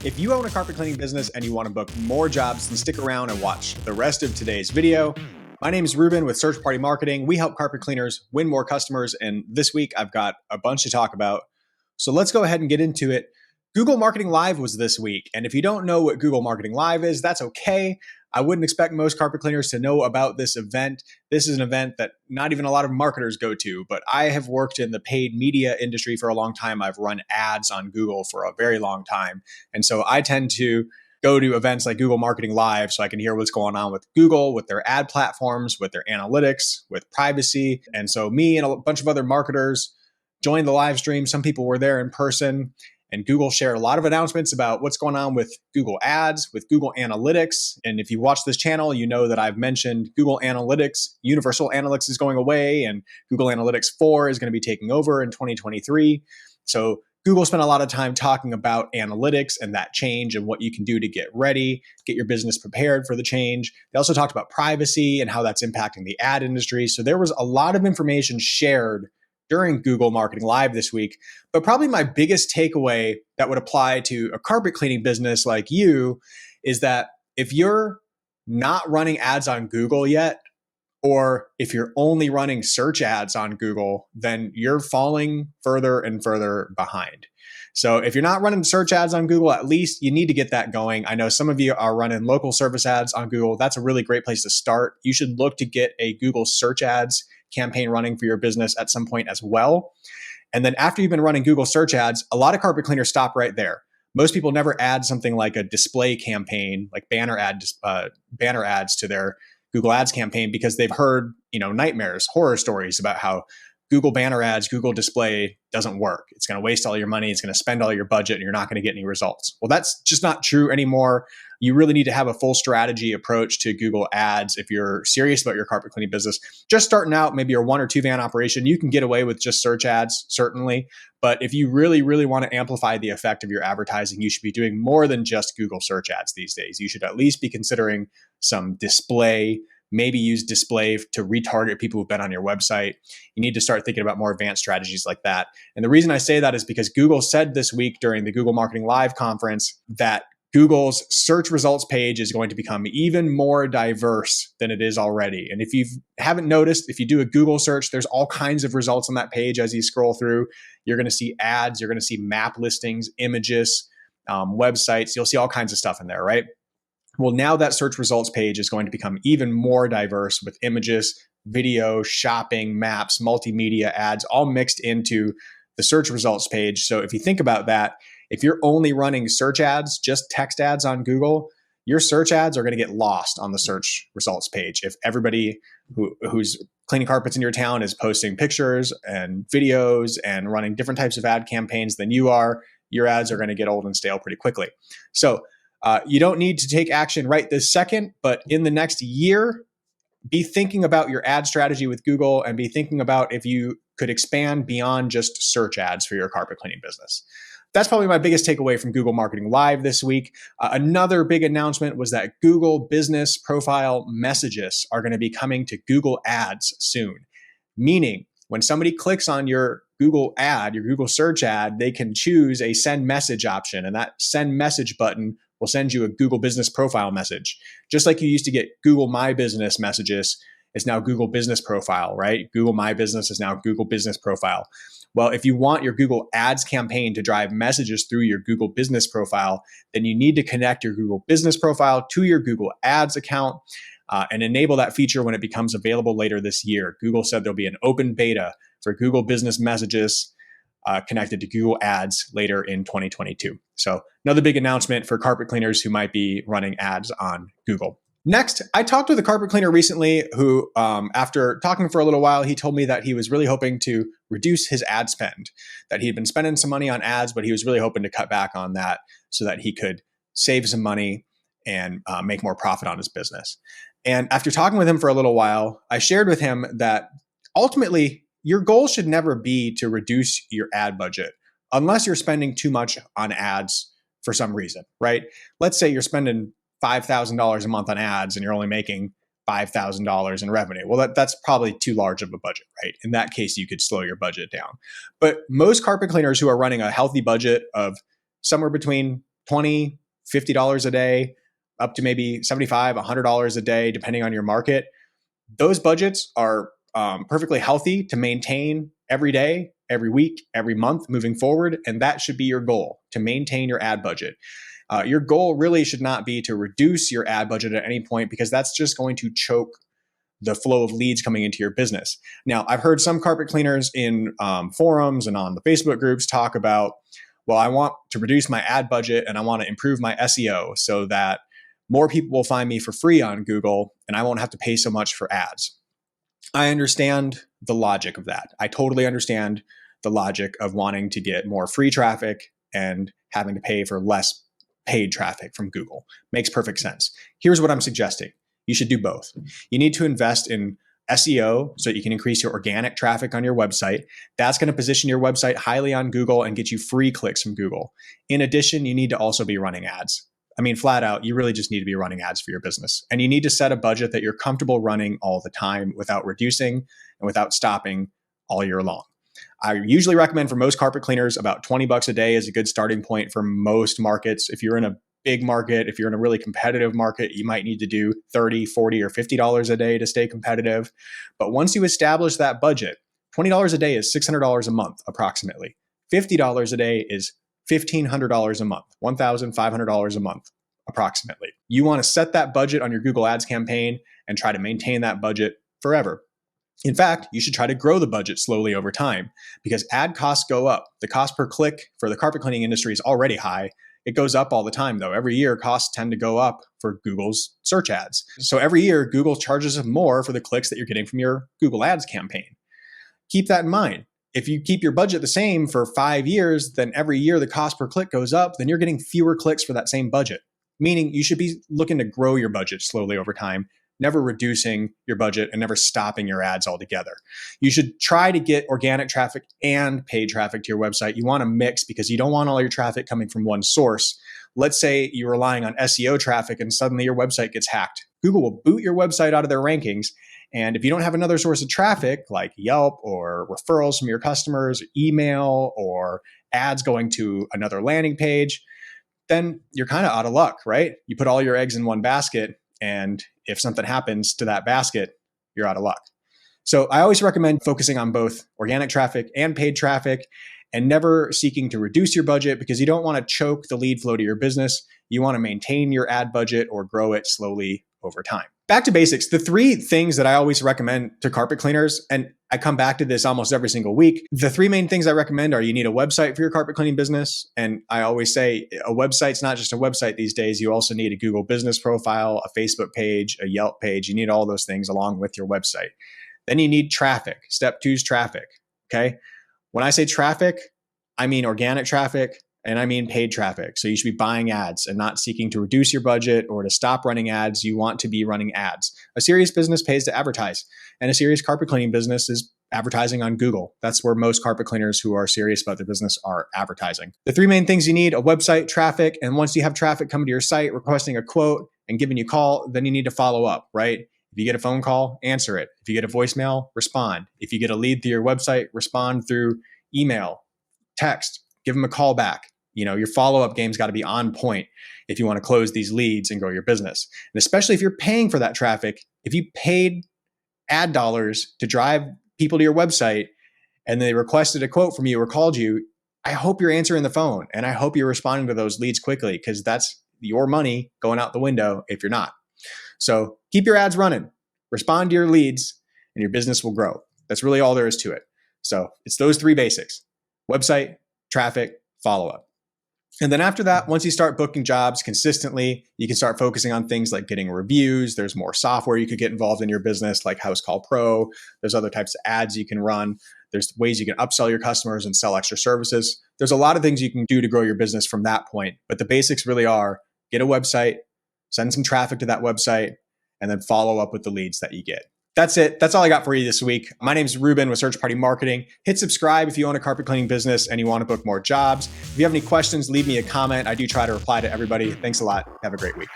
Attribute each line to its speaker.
Speaker 1: If you own a carpet cleaning business and you want to book more jobs, then stick around and watch the rest of today's video. My name is Ruben with Search Party Marketing. We help carpet cleaners win more customers, and this week I've got a bunch to talk about. So let's go ahead and get into it. Google Marketing Live was this week, and if you don't know what Google Marketing Live is, that's okay. I wouldn't expect most carpet cleaners to know about this event. This is an event that not even a lot of marketers go to, but I have worked in the paid media industry for a long time. I've run ads on Google for a very long time. And so I tend to go to events like Google Marketing Live so I can hear what's going on with Google, with their ad platforms, with their analytics, with privacy. And so me and a bunch of other marketers joined the live stream. Some people were there in person. And Google shared a lot of announcements about what's going on with Google Ads, with Google Analytics. And if you watch this channel, you know that I've mentioned Google Analytics, Universal Analytics is going away, and Google Analytics 4 is going to be taking over in 2023. So Google spent a lot of time talking about analytics and that change and what you can do to get ready, get your business prepared for the change. They also talked about privacy and how that's impacting the ad industry. So there was a lot of information shared during Google Marketing Live this week. But probably my biggest takeaway that would apply to a carpet cleaning business like you is that if you're not running ads on Google yet, or if you're only running search ads on Google, then you're falling further and further behind. So if you're not running search ads on Google, at least you need to get that going. I know some of you are running local service ads on Google. That's a really great place to start. You should look to get a Google search ads campaign running for your business at some point as well. And then after you've been running Google search ads, a lot of carpet cleaners stop right there. Most people never add something like a display campaign, like banner ads to their Google Ads campaign, because they've heard, nightmares, horror stories about how Google banner ads, Google display doesn't work. It's going to waste all your money. It's going to spend all your budget, and you're not going to get any results. Well, that's just not true anymore. You really need to have a full strategy approach to Google Ads if you're serious about your carpet cleaning business. Just starting out, maybe your 1 or 2 van operation, you can get away with just search ads, certainly. But if you really, really want to amplify the effect of your advertising, you should be doing more than just Google search ads these days. You should at least be considering some display. Maybe use display to retarget people who've been on your website. You need to start thinking about more advanced strategies like that. And the reason I say that is because Google said this week during the Google Marketing Live conference that Google's search results page is going to become even more diverse than it is already. And if you haven't noticed, if you do a Google search, there's all kinds of results on that page as you scroll through. You're going to see ads, you're going to see map listings, images, websites. You'll see all kinds of stuff in there, right? Well, now that search results page is going to become even more diverse with images, video, shopping, maps, multimedia ads, all mixed into the search results page. So if you think about that, if you're only running search ads, just text ads on Google, your search ads are going to get lost on the search results page. If everybody who's cleaning carpets in your town is posting pictures and videos and running different types of ad campaigns than you are, your ads are going to get old and stale pretty quickly. So you don't need to take action right this second, but in the next year, be thinking about your ad strategy with Google and be thinking about if you could expand beyond just search ads for your carpet cleaning business. That's probably my biggest takeaway from Google Marketing Live this week. Another big announcement was that Google Business Profile messages are going to be coming to Google Ads soon, meaning when somebody clicks on your Google ad, your Google search ad, they can choose a send message option, and that send message button will send you a Google Business Profile message. Just like you used to get Google My Business messages, it's now Google Business Profile, right? Google My Business is now Google Business Profile. Well, if you want your Google Ads campaign to drive messages through your Google Business Profile, then you need to connect your Google Business Profile to your Google Ads account and enable that feature when it becomes available later this year. Google said there'll be an open beta for Google Business Messages connected to Google Ads later in 2022. So another big announcement for carpet cleaners who might be running ads on Google. Next, I talked with a carpet cleaner recently who, after talking for a little while, he told me that he was really hoping to reduce his ad spend, that he had been spending some money on ads, but he was really hoping to cut back on that so that he could save some money and make more profit on his business. And after talking with him for a little while, I shared with him that ultimately, your goal should never be to reduce your ad budget unless you're spending too much on ads for some reason, right? Let's say you're spending $5,000 a month on ads and you're only making $5,000 in revenue. Well, that's probably too large of a budget, right? In that case, you could slow your budget down. But most carpet cleaners who are running a healthy budget of somewhere between $20, $50 a day, up to maybe $75, $100 a day, depending on your market. Those budgets are perfectly healthy to maintain every day, every week, every month moving forward. And that should be your goal, to maintain your ad budget. Your goal really should not be to reduce your ad budget at any point, because that's just going to choke the flow of leads coming into your business. Now, I've heard some carpet cleaners in forums and on the Facebook groups talk about, well, I want to reduce my ad budget and I want to improve my SEO so that more people will find me for free on Google and I won't have to pay so much for ads. I understand the logic of that. I totally understand the logic of wanting to get more free traffic and having to pay for less paid traffic from Google. Makes perfect sense. Here's what I'm suggesting. You should do both. You need to invest in SEO so that you can increase your organic traffic on your website. That's going to position your website highly on Google and get you free clicks from Google. In addition, you need to also be running ads. I mean, flat out, you really just need to be running ads for your business. And you need to set a budget that you're comfortable running all the time without reducing and without stopping all year long. I usually recommend for most carpet cleaners about $20 a day is a good starting point for most markets. If you're in a big market, if you're in a really competitive market, you might need to do $30, $40, or $50 a day to stay competitive. But once you establish that budget, $20 a day is $600 a month, approximately. $50 a day is $1,500 a month, $1,500 a month, approximately. You want to set that budget on your Google Ads campaign and try to maintain that budget forever. In fact, you should try to grow the budget slowly over time, because ad costs go up. The cost per click for the carpet cleaning industry is already high. It goes up all the time, though. Every year, costs tend to go up for Google's search ads. So every year, Google charges more for the clicks that you're getting from your Google Ads campaign. Keep that in mind. If you keep your budget the same for 5 years, then every year the cost per click goes up, then you're getting fewer clicks for that same budget. Meaning you should be looking to grow your budget slowly over time, never reducing your budget and never stopping your ads altogether. You should try to get organic traffic and paid traffic to your website. You want to mix, because you don't want all your traffic coming from one source. Let's say you're relying on SEO traffic and suddenly your website gets hacked. Google will boot your website out of their rankings. And if you don't have another source of traffic like Yelp or referrals from your customers, email, or ads going to another landing page, then you're kind of out of luck, right? You put all your eggs in one basket, and if something happens to that basket, you're out of luck. So I always recommend focusing on both organic traffic and paid traffic, and never seeking to reduce your budget, because you don't want to choke the lead flow to your business. You want to maintain your ad budget or grow it slowly over time. Back to basics. The 3 things that I always recommend to carpet cleaners, and I come back to this almost every single week. The 3 main things I recommend are: you need a website for your carpet cleaning business. And I always say a website's not just a website these days. You also need a Google business profile, a Facebook page, a Yelp page. You need all those things along with your website. Then you need traffic. Step 2 is traffic. Okay. When I say traffic, I mean organic traffic, and I mean paid traffic. So you should be buying ads and not seeking to reduce your budget or to stop running ads. You want to be running ads. A serious business pays to advertise, and a serious carpet cleaning business is advertising on Google. That's where most carpet cleaners who are serious about their business are advertising. The 3 main things you need: a website, traffic, and once you have traffic coming to your site, requesting a quote and giving you a call, then you need to follow up, right? If you get a phone call, answer it. If you get a voicemail, respond. If you get a lead through your website, respond through email, text, give them a call back. You know, your follow-up game's got to be on point if you want to close these leads and grow your business. And especially if you're paying for that traffic, if you paid ad dollars to drive people to your website and they requested a quote from you or called you, I hope you're answering the phone, and I hope you're responding to those leads quickly, because that's your money going out the window if you're not. So keep your ads running, respond to your leads, and your business will grow. That's really all there is to it. So it's those 3 basics: website, traffic, follow-up. And then after that, once you start booking jobs consistently, you can start focusing on things like getting reviews. There's more software you could get involved in your business, like House Call Pro. There's other types of ads you can run. There's ways you can upsell your customers and sell extra services. There's a lot of things you can do to grow your business from that point. But the basics really are: get a website, send some traffic to that website, and then follow up with the leads that you get. That's it. That's all I got for you this week. My name is Ruben with Search Party Marketing. Hit subscribe if you own a carpet cleaning business and you want to book more jobs. If you have any questions, leave me a comment. I do try to reply to everybody. Thanks a lot. Have a great week.